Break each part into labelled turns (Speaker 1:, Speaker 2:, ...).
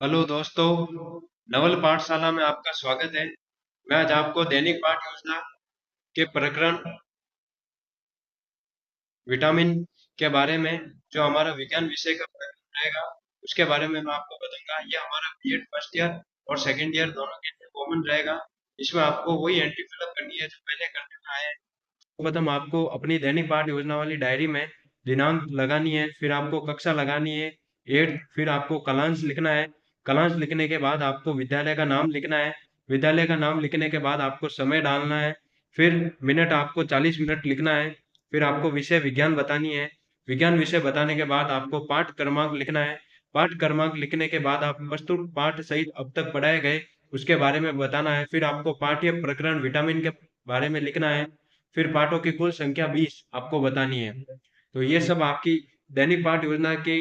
Speaker 1: Hello दोस्तों, नवल पाठशाला में आपका स्वागत है। मैं आज आपको दैनिक पाठ योजना के प्रकरण विटामिन के बारे में, जो हमारा विज्ञान विषय का प्रकरण रहेगा, उसके बारे में मैं आपको बताऊंगा। ये हमारा बीएड फर्स्ट ईयर और सेकंड ईयर दोनों के लिए कॉमन रहेगा। इसमें आपको वही एंट्री फिलअप करनी है जो पहले करने में आए हैं। प्रथम आपको अपनी दैनिक पाठ योजना वाली डायरी में दिनांक लगानी है, फिर आपको कक्षा लगानी है 8, फिर आपको कलांश लिखना है। कलांश लिखने के बाद आपको विद्यालय का नाम लिखना है। विद्यालय का नाम लिखने के बाद आपको समय डालना है। फिर मिनट आपको 40 मिनट लिखना है। फिर आपको विषय विज्ञान बतानी है। विज्ञान विषय बताने के बाद आपको पाठ क्रमांक लिखना है। पाठ क्रमांक लिखने के बाद आप प्रस्तुत पाठ सहित अब तक पढ़ाए गए उसके बारे में बताना है। फिर आपको पाठ्य प्रकरण विटामिन के बारे में लिखना है। फिर पाठों की कुल संख्या 20 आपको बतानी है। तो ये सब आपकी दैनिक पाठ योजना की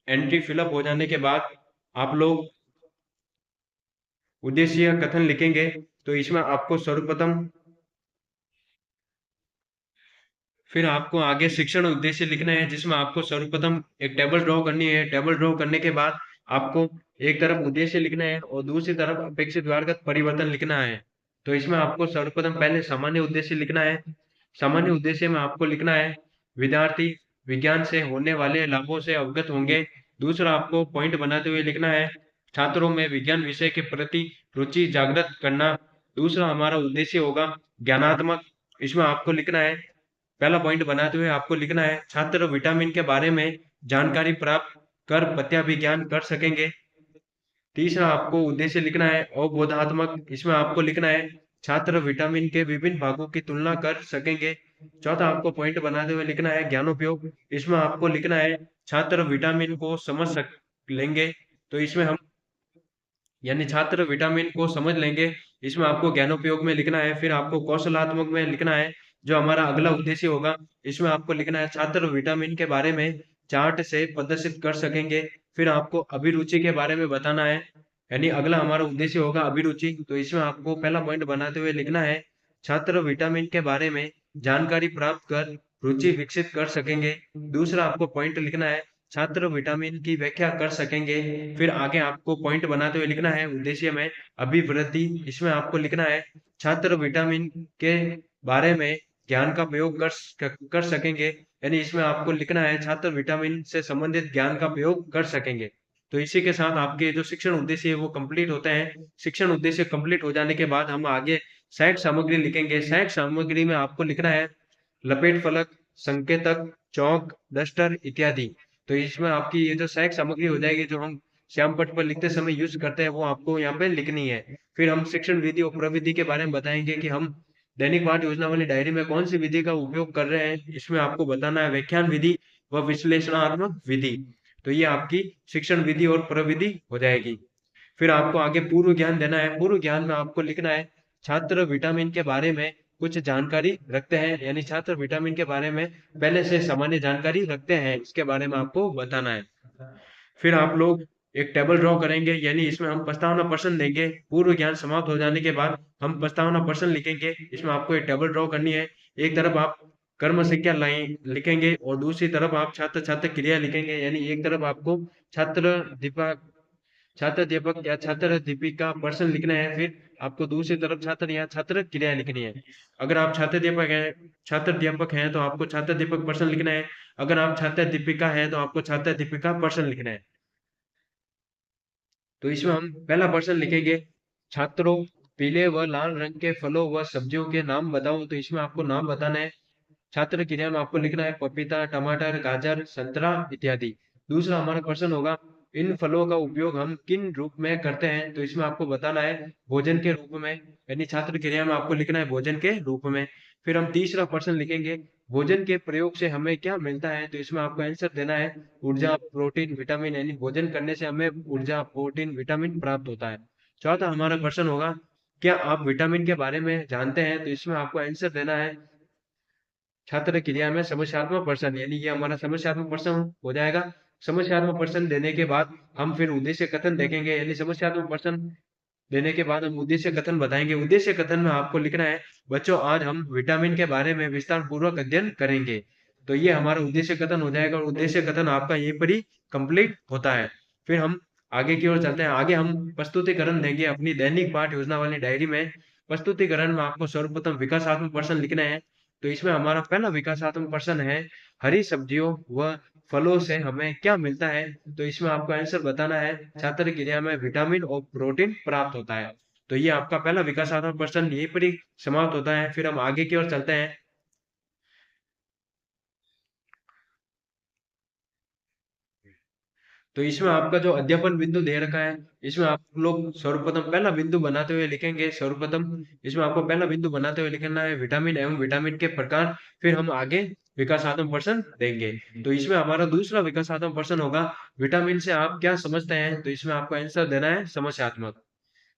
Speaker 1: एंट्री फिलअप हो जाने के बाद आप लोग उद्देश्य कथन लिखेंगे। तो इसमें आपको सर्वप्रथम फिर आपको आगे शिक्षण उद्देश्य लिखना है, जिसमें आपको सर्वप्रथम एक टेबल ड्रॉ करनी है। टेबल ड्रॉ करने के बाद आपको एक तरफ उद्देश्य लिखना है और दूसरी तरफ अपेक्षित व्यवहारगत परिवर्तन लिखना है। तो इसमें आपको सर्वप्रथम पहले सामान्य उद्देश्य लिखना है। सामान्य उद्देश्य में आपको लिखना है, विद्यार्थी विज्ञान से होने वाले लाभों से अवगत होंगे। दूसरा आपको पॉइंट बनाते हुए लिखना है, छात्रों में विज्ञान विषय के प्रति रुचि जागृत करना। दूसरा हमारा उद्देश्य होगा ज्ञानात्मक। इसमें आपको लिखना है, पहला पॉइंट बनाते हुए आपको लिखना है, छात्र विटामिन के बारे में जानकारी प्राप्त कर पत्याभिज्ञान कर सकेंगे। तीसरा आपको उद्देश्य लिखना है अवबोधात्मक। इसमें आपको लिखना है, छात्र विटामिन के विभिन्न भागों की तुलना कर सकेंगे। चौथा आपको पॉइंट बनाते हुए लिखना है ज्ञानोपयोग। इसमें आपको लिखना है, छात्र विटामिन को समझ सक लेंगे। तो इसमें हम यानी छात्र विटामिन को समझ लेंगे। इसमें आपको ज्ञानोपयोग में लिखना है। फिर आपको कौशलात्मक में लिखना है, जो हमारा अगला उद्देश्य होगा। इसमें आपको लिखना है, छात्र विटामिन के बारे में चार्ट से प्रदर्शित कर सकेंगे। फिर आपको अभिरुचि के बारे में बताना है, यानी अगला हमारा उद्देश्य होगा अभिरुचि। तो इसमें आपको पहला पॉइंट बनाते हुए लिखना है, छात्र विटामिन के बारे में जानकारी प्राप्त कर रुचि विकसित कर सकेंगे। दूसरा आपको पॉइंट लिखना है, छात्र विटामिन की व्याख्या कर सकेंगे। फिर आगे आपको पॉइंट बनाते हुए लिखना है उद्देश्य में अभिवृद्धि। इसमें आपको लिखना है, छात्र विटामिन के बारे में ज्ञान का प्रयोग कर सकेंगे। यानी इसमें आपको लिखना है, छात्र विटामिन से संबंधित ज्ञान का प्रयोग कर सकेंगे। तो इसी के साथ आपके जो शिक्षण उद्देश्य है वो कंप्लीट होते हैं। शिक्षण उद्देश्य कंप्लीट हो जाने के बाद हम आगे सहायक सामग्री लिखेंगे। सहायक सामग्री में आपको लिखना है, लपेट फलक, संकेतक, चौक, डस्टर इत्यादि। तो इसमें आपकी ये जो सहायक सामग्री हो जाएगी, जो हम श्याम पट्ट पर लिखते समय यूज करते हैं, वो आपको यहाँ पे लिखनी है। फिर हम शिक्षण विधि और प्रविधि के बारे में बताएंगे कि हम दैनिक पाठ योजना वाली डायरी में कौन सी विधि का उपयोग कर रहे हैं। इसमें आपको बताना है व्याख्यान विधि व विश्लेषणात्मक विधि। तो ये आपकी शिक्षण विधि और प्रविधि हो जाएगी। फिर आपको आगे पूर्व ज्ञान देना है। पूर्व ज्ञान में आपको लिखना है, छात्र विटामिन के बारे में कुछ जानकारी रखते हैं, यानी छात्र विटामिन के बारे में पहले से सामान्य जानकारी रखते हैं, इसके बारे में आपको बताना है। फिर आप लोग एक टेबल ड्रॉ करेंगे, यानी इसमें हम प्रस्तावना प्रश्न देंगे। पूर्व ज्ञान समाप्त हो जाने के बाद हम प्रस्तावना प्रश्न लिखेंगे। इसमें आपको एक टेबल ड्रॉ करनी है। एक तरफ आप कर्म संख्या लाइन लिखेंगे और दूसरी तरफ आप छात्र छात्र क्रिया लिखेंगे। यानी एक तरफ आपको छात्र दीपक छात्र अध्यापक या छात्र अध्यापिका प्रश्न लिखना है, फिर आपको दूसरी तरफ छात्र या छात्र क्रिया लिखनी है। अगर आप छात्र अध्यापक हैं तो आपको छात्र अध्यापक प्रश्न लिखना है। अगर आप छात्र अध्यापिका हैं तो आपको छात्र अध्यापिका प्रश्न लिखना है। तो इसमें हम पहला प्रश्न लिखेंगे, छात्रों पीले व लाल रंग के फलों व सब्जियों के नाम बताओ। तो इसमें आपको नाम बताना है। छात्र क्रिया में आपको लिखना है, पपीता, टमाटर, गाजर, संतरा इत्यादि। दूसरा हमारा क्वेश्चन होगा, इन फलों का उपयोग हम किन रूप में करते हैं। तो इसमें आपको बताना है भोजन के रूप में, यानी छात्र क्रिया में आपको लिखना है भोजन के रूप में। फिर हम तीसरा प्रश्न लिखेंगे, भोजन के प्रयोग से हमें क्या मिलता है। तो इसमें आपको आंसर देना है, ऊर्जा, प्रोटीन, विटामिन, यानी भोजन करने से हमें ऊर्जा, प्रोटीन, विटामिन प्राप्त होता है। चौथा हमारा क्वेश्चन होगा, क्या आप विटामिन के बारे में जानते हैं। तो इसमें आपको आंसर देना है, छात्र क्रिया में समस्यात्मक प्रश्न, यानी ये हमारा समस्यात्मक प्रश्न हो जाएगा। समस्यात्मक प्रश्न देने के बाद हम फिर उद्देश्य कथन देखेंगे, यानी समस्यात्मक प्रश्न देने के बाद हम उद्देश्य कथन बताएंगे। उद्देश्य कथन में आपको लिखना है, बच्चों आज हम विटामिन के बारे में विस्तार पूर्वक अध्ययन करेंगे। तो ये हमारा उद्देश्य कथन हो जाएगा और उद्देश्य कथन आपका यहीं पर ही कंप्लीट होता है। फिर हम आगे की ओर चलते हैं। आगे हम प्रस्तुतिकरण देंगे अपनी दैनिक पाठ योजना वाली डायरी में। प्रस्तुतिकरण में आपको सर्वप्रथम विकासात्मक प्रश्न लिखना है। तो इसमें हमारा पहला विकासात्मक प्रश्न है, हरी सब्जियों व फलों से हमें क्या मिलता है? तो इसमें आपको आंसर बताना है, छात्र क्रिया में विटामिन और प्रोटीन प्राप्त होता है। तो ये आपका पहला विकासात्मक प्रश्न यहीं पर ही समाप्त होता है। फिर हम आगे की ओर चलते हैं। तो इसमें आपका जो अध्यापन बिंदु दे रखा है, इसमें आप लोग सर्वप्रथम पहला बिंदु बनाते हुए लिखेंगे। सर्वप्रथम इसमें आपको पहला बिंदु बनाते हुए लिखना है विटामिन एवं विटामिन के प्रकार। फिर हम आगे विकासात्मक प्रश्न देंगे। तो इसमें हमारा दूसरा विकासात्मक प्रश्न होगा, विटामिन से आप क्या समझते हैं? तो इसमें आपको आंसर देना है समस्यात्मक।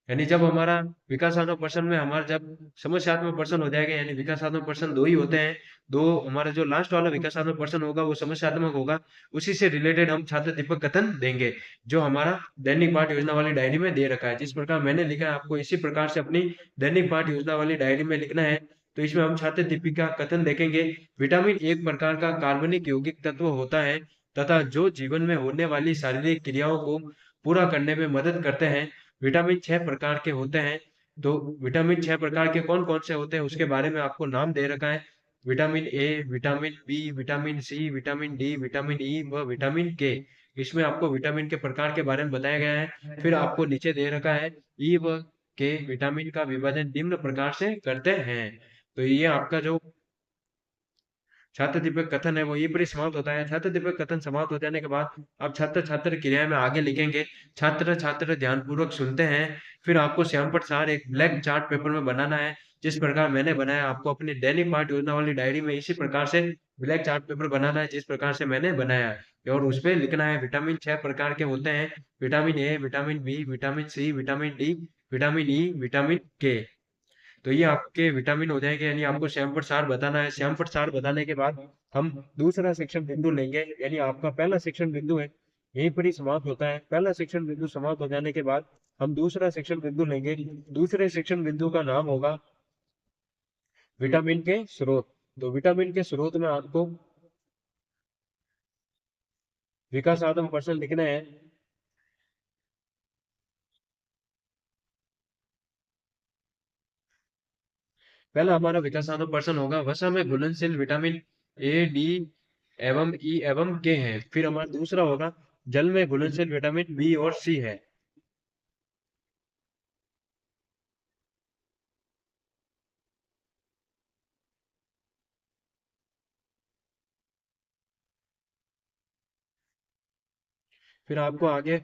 Speaker 1: यानी जब हमारा विकासात्मक प्रश्न में हमारा जब समस्यात्मक प्रश्न हो जाएगा, यानी विकासात्मक प्रश्न दो ही होते हैं, दो हमारा जो लास्ट वाला विकासात्मक प्रश्न होगा वो समस्यात्मक होगा। उसी से रिलेटेड हम छात्र दीपक कथन देंगे, जो हमारा दैनिक पाठ योजना वाली डायरी में दे रखा है। जिस प्रकार मैंने लिखा है, आपको इसी प्रकार से अपनी दैनिक पाठ योजना वाली डायरी में लिखना है। तो इसमें हम छात्र दीपिका कथन देखेंगे, विटामिन एक प्रकार का कार्बनिक यौगिक तत्व होता है तथा जो जीवन में होने वाली शारीरिक क्रियाओं को पूरा करने में मदद करते हैं। विटामिन 6 प्रकार के होते हैं। तो विटामिन 6 प्रकार के कौन-कौन से होते हैं उसके बारे में आपको नाम दे रखा है। Vitamin A, vitamin B, vitamin C, vitamin D, vitamin E व विटामिन के। इसमें आपको विटामिन के प्रकार के बारे में बताया गया है। फिर आपको नीचे दे रखा है, ई व के विटामिन का विभाजन निम्न प्रकार से करते हैं। तो ये आपका जो छात्र दीपक कथन है वो यहीं पर ही समाप्त होता है। छात्र दीपक कथन समाप्त हो जाने के बाद अब छात्र छात्र क्रिया में आगे लिखेंगे। छात्र छात्र ध्यानपूर्वक सुनते हैं। फिर आपको श्यामपट सार एक ब्लैक चार्ट पेपर में बनाना है, जिस प्रकार मैंने बनाया। आपको अपनी दैनिक पाठ योजना वाली डायरी में इसी प्रकार से ब्लैक चार्ट पेपर बनाना है, जिस प्रकार से मैंने बनाया है। और उस पे लिखना है विटामिन 6 प्रकार के होते हैं, vitamin A, vitamin B, vitamin C, vitamin D, vitamin E, vitamin K. तो ये आपके विटामिन हो जाएंगे, यानी आपको श्यामपट सार बताना है। श्यामपट सार बताने के बाद हम दूसरा शिक्षण बिंदु लेंगे, यानी आपका पहला शिक्षण बिंदु है यहीं पर ही समाप्त होता है। पहला शिक्षण बिंदु समाप्त हो जाने के बाद हम दूसरा शिक्षण बिंदु लेंगे। दूसरे शिक्षण बिंदु का नाम होगा विटामिन के स्रोत। तो विटामिन के स्रोत में आपको विकासात्मक प्रश्न लिखना है। पहला हमारा विकासात्मक प्रश्न होगा, वसा में घुलनशील विटामिन ए, डी एवं ई एवं के हैं। फिर हमारा दूसरा होगा, जल में घुलनशील विटामिन बी और सी है। फिर आपको आगे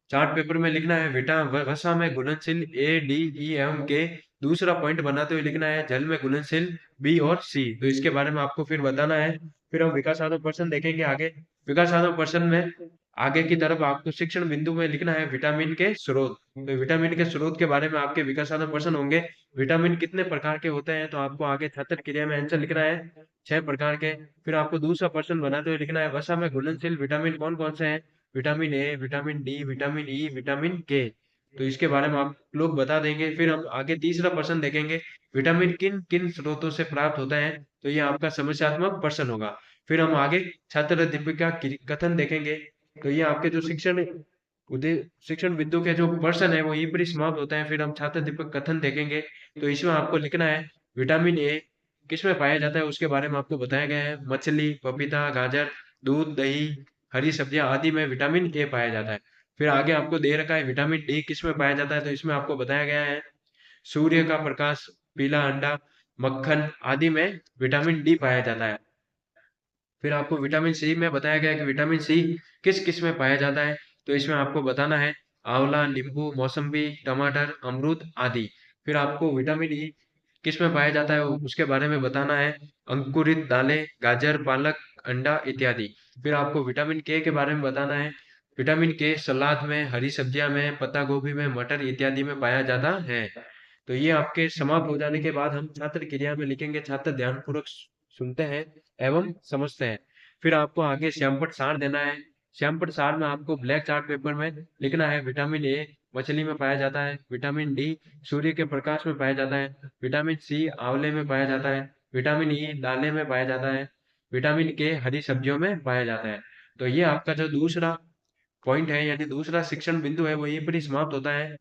Speaker 1: चार्ट पेपर में लिखना है, वसा में घुलनशील ए, डी, ई एवं के। दूसरा पॉइंट बनाते हुए लिखना है, जल में घुलनशील बी और सी। तो इसके बारे में आपको फिर बताना है। फिर हम विकासात्मक प्रश्न देखेंगे आगे। विकासात्मक प्रश्न में आगे की तरफ आपको शिक्षण बिंदु में लिखना है विटामिन के स्रोत। तो विटामिन के स्रोत के बारे में आपके विकासात्मक प्रश्न होंगे। विटामिन कितने प्रकार के होते हैं? तो आपको आगे छात्र क्रिया में आंसर लिखना है 6 प्रकार के। फिर आपको दूसरा प्रश्न बनाते हुए लिखना है, वसा में घुलनशील विटामिन कौन कौन से हैं? Vitamin A, vitamin D, vitamin E, vitamin K. तो इसके बारे में आप लोग बता देंगे। फिर हम आगे तीसरा प्रश्न देखेंगे, विटामिन किन किन स्रोतों से प्राप्त होता है? तो ये आपका समस्यात्मक प्रश्न होगा। फिर हम आगे छात्र दीपिका कथन देखेंगे। तो ये आपके जो शिक्षण बिंदु के जो प्रश्न है वो यहीं पर ही समाप्त होता है। फिर हम छात्र दीपक कथन देखेंगे। तो इसमें आपको लिखना है, विटामिन ए किसमें पाया जाता है उसके बारे में आपको बताया गया है। मछली, पपीता, गाजर, दूध, दही, हरी सब्जियां आदि में विटामिन ए पाया जाता है। फिर आगे आपको दे रखा है विटामिन डी किसमें पाया जाता है। तो इसमें आपको बताया गया है, सूर्य का प्रकाश, पीला अंडा, मक्खन आदि में विटामिन डी पाया जाता है। फिर आपको विटामिन सी में बताया गया है कि विटामिन सी किस किस में पाया जाता है। तो इसमें आपको बताना है, आंवला, नींबू, मौसम्बी, टमाटर, अमरूद आदि। फिर आपको विटामिन ई किस में पाया जाता है उसके बारे में बताना है, अंकुरित दालें, गाजर, पालक, अंडा इत्यादि। फिर आपको विटामिन के बारे में बताना है, विटामिन के सलाद में, हरी सब्जियां में, पत्ता गोभी में, मटर इत्यादि में पाया जाता है। तो ये आपके समाप्त हो जाने के बाद हम छात्र क्रिया में लिखेंगे, छात्र ध्यानपूर्वक सुनते हैं एवं समझते हैं। फिर आपको आगे श्यामपट सार देना है। श्यामपट सार में आपको ब्लैक चार्ट पेपर में लिखना है, विटामिन ए मछली में पाया जाता है, विटामिन डी सूर्य के प्रकाश में पाया जाता है, विटामिन सी आंवले में पाया जाता है, विटामिन ई दालें में पाया जाता है, विटामिन के हरी सब्जियों में पाया जाता है। तो ये आपका जो दूसरा पॉइंट है, यानी दूसरा शिक्षण बिंदु है, वो यहीं पर ही समाप्त होता है।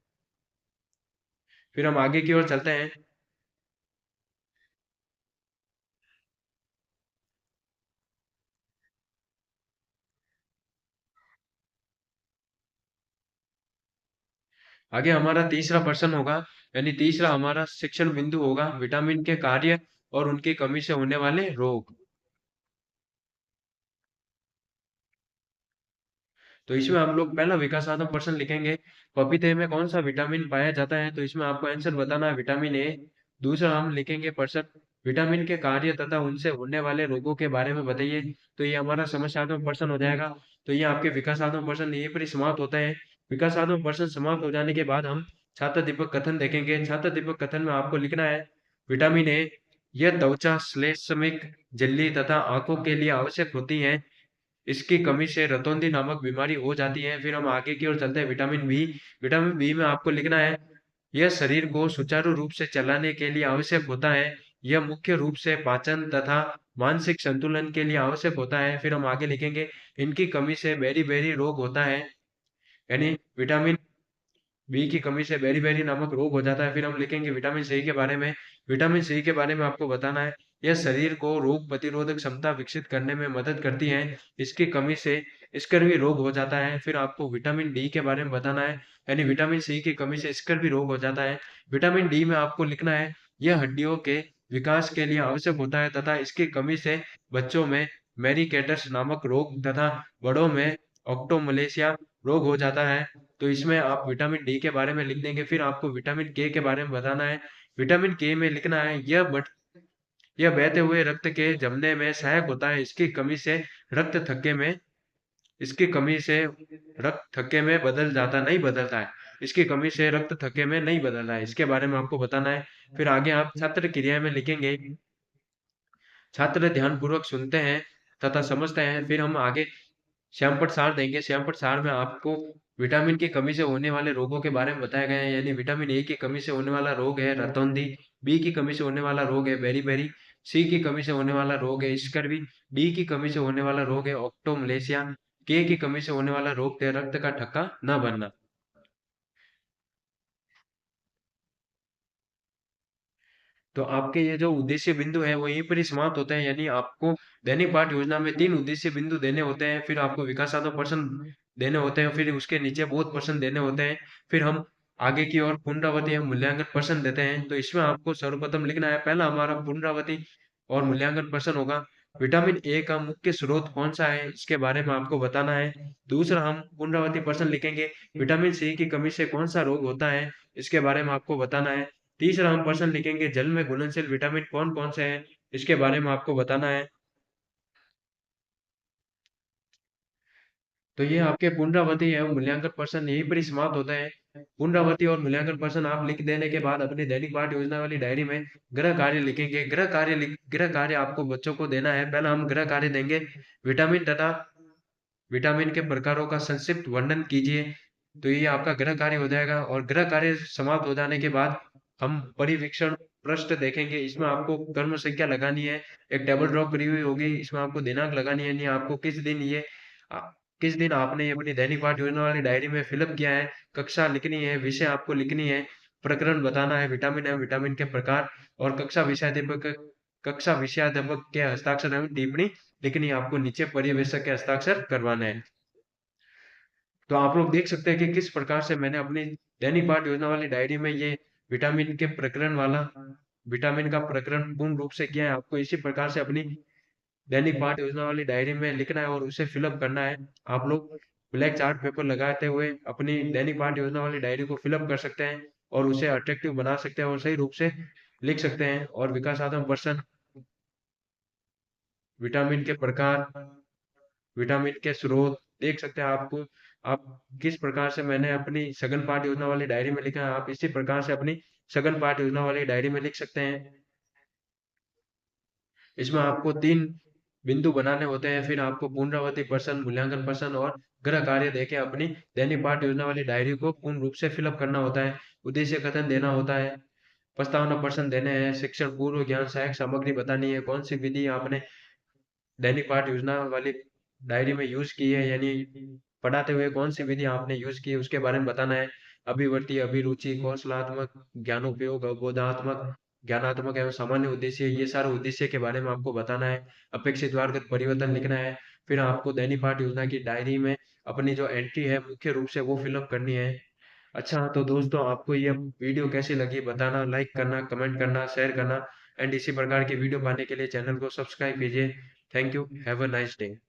Speaker 1: फिर हम आगे की ओर चलते हैं। आगे हमारा तीसरा प्रश्न होगा, यानी तीसरा हमारा शिक्षण बिंदु होगा विटामिन के कार्य और उनकी कमी से होने वाले रोग। तो इसमें हम लोग पहला विकासात्मक प्रश्न लिखेंगे, पपीते में कौन सा विटामिन पाया जाता है? तो इसमें आपको आंसर बताना है विटामिन ए। दूसरा हम लिखेंगे प्रश्न, विटामिन के कार्य तथा उनसे होने वाले रोगों के बारे में बताइए। तो ये हमारा समस्यात्मक प्रश्न हो जाएगा। तो ये आपके विकासात्मक प्रश्न यहीं पर ही समाप्त होते हैं। विकासात्मक प्रश्न समाप्त हो जाने के बाद हम छात्र दीपक कथन देखेंगे। छात्र दीपक कथन में आपको लिखना है, विटामिन ए यह त्वचा श्लेष्मिक झिल्ली तथा आंखों के लिए आवश्यक होती है। इसकी कमी से रतौंधी नामक बीमारी हो जाती है। फिर हम आगे की ओर चलते हैं, विटामिन बी। विटामिन बी में आपको लिखना है, यह शरीर को सुचारू रूप से चलाने के लिए आवश्यक होता है। यह मुख्य रूप से पाचन तथा मानसिक संतुलन के लिए आवश्यक होता है। फिर हम आगे लिखेंगे, इनकी कमी से बेरी-बेरी रोग होता है, यानी विटामिन बी की कमी से बेरी-बेरी नामक रोग हो जाता है। फिर हम लिखेंगे विटामिन सी के बारे में। विटामिन सी के बारे में आपको बताना है, यह शरीर को रोग प्रतिरोधक क्षमता विकसित करने में मदद करती है। इसकी कमी से स्कर्वी रोग हो जाता है। फिर आपको विटामिन डी के बारे में बताना है, यानी विटामिन सी की कमी से स्कर्वी रोग हो जाता है। विटामिन डी में आपको लिखना है, यह हड्डियों के विकास के लिए आवश्यक होता है तथा इसकी कमी से बच्चों में मेरिकेटस नामक रोग तथा बड़ों में ऑक्टोमलेशिया रोग हो जाता है। तो इसमें आप विटामिन डी के बारे में लिख देंगे। फिर आपको विटामिन के बारे में बताना है। विटामिन के में लिखना है, यह बहते हुए रक्त के जमने में सहायक होता है। रक्त थक्के में इसकी कमी से रक्त थक्के में बदल जाता नहीं बदलता है। इसकी कमी से रक्त थक्के में नहीं बदलता है। इसके बारे में आपको बताना है। फिर आगे आप छात्र क्रिया में लिखेंगे, छात्र ध्यानपूर्वक सुनते हैं तथा समझते हैं। फिर हम आगे श्यामपट्ट सार देंगे। श्यामपट्ट सार में आपको विटामिन की कमी से होने वाले रोगों के बारे में बताया गया है, यानी विटामिन ए की कमी से होने वाला रोग है रतौंधी, बी की कमी से होने वाला रोग है बेरी-बेरी, सी की कमी से होने वाला रोग है स्कर्वी, डी की कमी से होने वाला रोग है ऑक्टोमलेशिया, के की कमी से होने वाला रोग है रक्त का थक्का न बनना। तो आपके ये जो उद्देश्य बिंदु है वो यहीं पर ही समाप्त होते हैं, यानी आपको दैनिक पाठ योजना में 3 उद्देश्य बिंदु देने होते हैं, फिर आपको विकासात्मक प्रश्न देने होते हैं, फिर उसके नीचे बहुत प्रश्न देने होते हैं। फिर हम आगे की ओर पुनरावृत्ति एवं मूल्यांकन प्रश्न देते हैं। तो इसमें आपको सर्वप्रथम लिखना है, पहला हमारा पुनरावृत्ति और मूल्यांकन प्रश्न होगा, विटामिन ए का मुख्य स्रोत कौन सा है? इसके बारे में आपको बताना है। दूसरा हम पुनरावृत्ति प्रश्न लिखेंगे, विटामिन सी की कमी से कौन सा रोग होता है? इसके बारे में आपको बताना है। तीसरा हम प्रश्न लिखेंगे, जल में घुलनशील विटामिन कौन-कौन से हैं? इसके बारे में आपको बताना है। तो ये आपके पुनरावृत्ति एवं मूल्यांकन प्रश्न यहीं पर ही समाप्त होते हैं। पुनरावृत्ति और मूल्यांकन प्रश्न आप लिख देने के बाद अपनी दैनिक पाठ्य योजना वाली डायरी में गृह कार्य लिखेंगे। गृह कार्य आपको बच्चों को देना है। पहला हम गृह कार्य देंगे, विटामिन तथा विटामिन के प्रकारों का संक्षिप्त वर्णन कीजिए। तो ये आपका गृह कार्य हो जाएगा और गृह कार्य समाप्त हो जाने के बाद हम परिवीक्षण पृष्ठ देखेंगे। इसमें आपको कर्म संख्या लगानी है, एक टेबल ड्रॉ करी हुई होगी, इसमें आपको दिनांक लगानी है, यानी आपको अ, किस दिन आपने ये अपनी दैनिक पाठ योजना वाली डायरी में फिलअप किया है, कक्षा लिखनी है, विषय आपको लिखनी है, प्रकरण बताना है, विटामिन एवं विटामिन के प्रकार और कक्षा विषयाध्यापक के हस्ताक्षर एवं टिप्पणी लिखनी है। आपको नीचे पर्यवेक्षक के हस्ताक्षर करवाने हैं। तो आप लोग देख सकते हैं कि किस प्रकार से मैंने अपनी दैनिक पाठ योजना वाली डायरी में ये विटामिन के प्रकरण वाला विटामिन का प्रकरण पूर्ण रूप से किया है। आपको इसी प्रकार से अपनी दैनिक पाठ योजना वाली डायरी में लिखना है और उसे फिलअप करना है। आप लोग ब्लैक चार्ट पेपर लगाते हुए अपनी दैनिक पाठ योजना वाली डायरी को फिलअप कर सकते हैं और उसे अट्रैक्टिव बना सकते हैं और सही रूप से लिख सकते हैं। और विकासात्मक प्रश्न, विटामिन के प्रकार, विटामिन के स्रोत देख सकते हैं। आप किस प्रकार से मैंने अपनी सघन पाठ योजना वाली डायरी में लिखा है, आप इसी प्रकार से अपनी सघन पाठ योजना वाली डायरी में लिख सकते हैं। इसमें आपको 3 बिंदु बनाने होते हैं, फिर आपको पुनरावृत्ति प्रश्न, मूल्यांकन प्रश्न और गृह कार्य देके अपनी दैनिक पाठ योजना वाली डायरी को पूर्ण रूप से फिलअप करना होता है। उद्देश्य कथन देना होता है, प्रस्तावना प्रश्न देने हैं, शिक्षण पूर्व ज्ञान सहायक सामग्री बतानी है, कौन सी विधि आपने दैनिक पाठ योजना वाली डायरी में यूज की है, यानी पढ़ाते हुए कौन सी विधि आपने यूज की उसके बारे में बताना है। अभिवर्ती, अभिरुचि, कौशलात्मक, ज्ञानोपयोग, बोधात्मक, ज्ञानात्मक एवं सामान्य उद्देश्य, ये सारे उद्देश्य के बारे में आपको बताना है। अपेक्षित वारगत परिवर्तन लिखना है। फिर आपको दैनिक पाठ योजना की डायरी में अपनी जो एंट्री है मुख्य रूप से वो फिलअप करनी है। अच्छा, तो दोस्तों आपको ये वीडियो कैसी लगी बताना, लाइक करना, कमेंट करना, शेयर करना एंड इसी प्रकार की वीडियो पाने के लिए चैनल को सब्सक्राइब कीजिए। Thank you, have a nice day.